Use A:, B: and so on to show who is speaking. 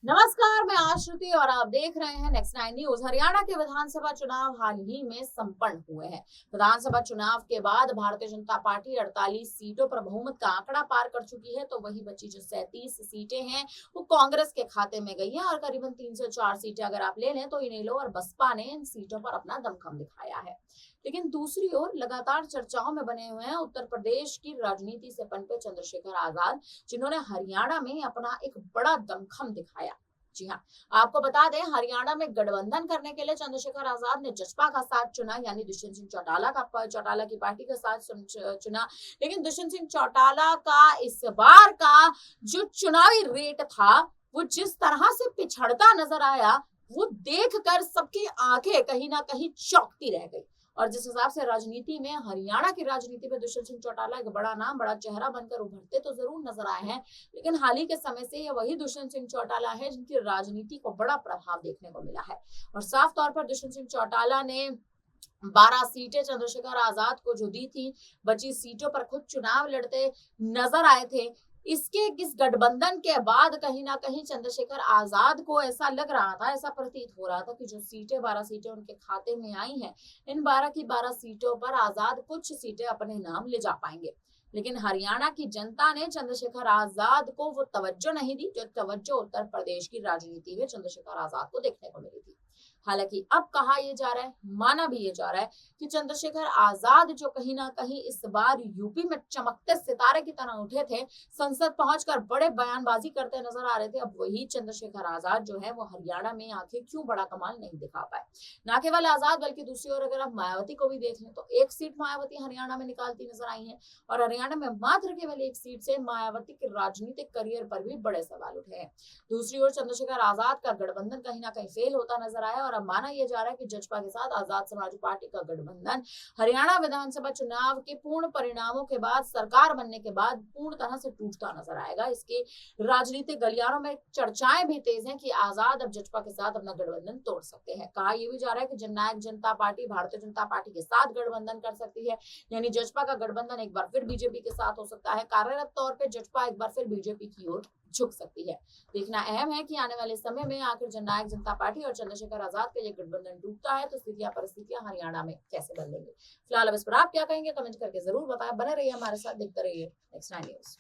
A: नमस्कार, मैं आश्रुति और आप देख रहे हैं नेक्स्ट 9 न्यूज। हरियाणा के विधानसभा चुनाव हाल ही में संपन्न हुए हैं। विधानसभा चुनाव के बाद भारतीय जनता पार्टी 48 सीटों पर बहुमत का आंकड़ा पार कर चुकी है, तो वही बची जो 37 सीटें हैं वो कांग्रेस के खाते में गई हैं और करीबन 3 से 4 सीटें अगर आप ले लें तो इनेलो और बसपा ने इन सीटों पर अपना दमखम दिखाया है। लेकिन दूसरी ओर लगातार चर्चाओं में बने हुए हैं उत्तर प्रदेश की राजनीति से पनपे चंद्रशेखर आजाद, जिन्होंने हरियाणा में अपना एक बड़ा दमखम दिखाया। जी हाँ, आपको बता दें, हरियाणा में गठबंधन करने के लिए चंद्रशेखर आजाद ने जसपा का साथ चुना, यानी दुष्यंत सिंह चौटाला की पार्टी का साथ चुना। लेकिन दुष्यंत सिंह चौटाला का इस बार का जो चुनावी रेट था, वो जिस तरह से पिछड़ता नजर आया, वो देखकर सबकी आंखें कहीं ना कहीं चौंकती रह गई। और जिस हिसाब से राजनीति में, हरियाणा की राजनीति में दुष्यंत सिंह चौटाला एक बड़ा नाम, बड़ा चेहरा बनकर उभरते तो जरूर नजर आए हैं, लेकिन हाल ही के समय से ये वही दुष्यंत सिंह चौटाला है जिनकी राजनीति को बड़ा प्रभाव देखने को मिला है। और साफ तौर पर दुष्यंत सिंह चौटाला ने 12 सीटें चंद्रशेखर आजाद को जो दी थी, बची सीटों पर खुद चुनाव लड़ते नजर आए थे। इसके इस गठबंधन के बाद कहीं ना कहीं चंद्रशेखर आजाद को ऐसा लग रहा था, ऐसा प्रतीत हो रहा था कि जो सीटें 12 सीटें उनके खाते में आई हैं, इन 12 की 12 सीटों पर आजाद कुछ सीटें अपने नाम ले जा पाएंगे। लेकिन हरियाणा की जनता ने चंद्रशेखर आजाद को वो तवज्जो नहीं दी जो तवज्जो उत्तर प्रदेश की राजनीति में चंद्रशेखर आजाद को देखने को मिली थी। हालांकि अब कहा यह जा रहा है, माना भी ये जा रहा है कि चंद्रशेखर आजाद जो कहीं ना कहीं इस बार यूपी में चमकते सितारे की तरह उठे थे, संसद पहुंचकर बड़े बयानबाजी करते नजर आ रहे थे, अब वही चंद्रशेखर आजाद जो है वो हरियाणा में आखिर क्यों बड़ा कमाल नहीं दिखा पाए। ना केवल आजाद, बल्कि दूसरी ओर अगर आप मायावती को भी देख लें तो एक सीट मायावती हरियाणा में निकालती नजर आई है और हरियाणा में मात्र केवल एक सीट से मायावती के राजनीतिक करियर पर भी बड़े सवाल उठे हैं। दूसरी ओर चंद्रशेखर आजाद का गठबंधन कहीं ना कहीं फेल होता नजर आया और अब माना यह जा रहा है कि जसपा के साथ आजाद समाज पार्टी का गठबंधन हरियाणा विधानसभा चुनाव के पूर्ण परिणामों के बाद, सरकार बनने के बाद पूर्ण तरह से टूटता नजर आएगा। इसके राजनीतिक गलियारों में चर्चाएं भी तेज हैं कि आजाद अब जसपा के साथ अपना गठबंधन तोड़ सकते हैं। कहा यह भी जा रहा है कि जननायक जनता पार्टी भारतीय जनता पार्टी के साथ गठबंधन कर सकती है, यानी जसपा का गठबंधन एक बार फिर बीजेपी के साथ हो सकता है। कार्यरत तौर पर जसपा एक बार फिर बीजेपी की ओर झुक सकती है। देखना अहम है कि आने वाले समय में आखिर जननायक जनता पार्टी और चंद्रशेखर आजाद का ये गठबंधन टूटता है तो स्थितियां परिस्थितियां हरियाणा में कैसे बदलेंगी। फिलहाल अब इस पर आप क्या कहेंगे, कमेंट करके जरूर बताएं। बने रहिए हमारे साथ, देखते रहिए नेक्स्ट 9 न्यूज।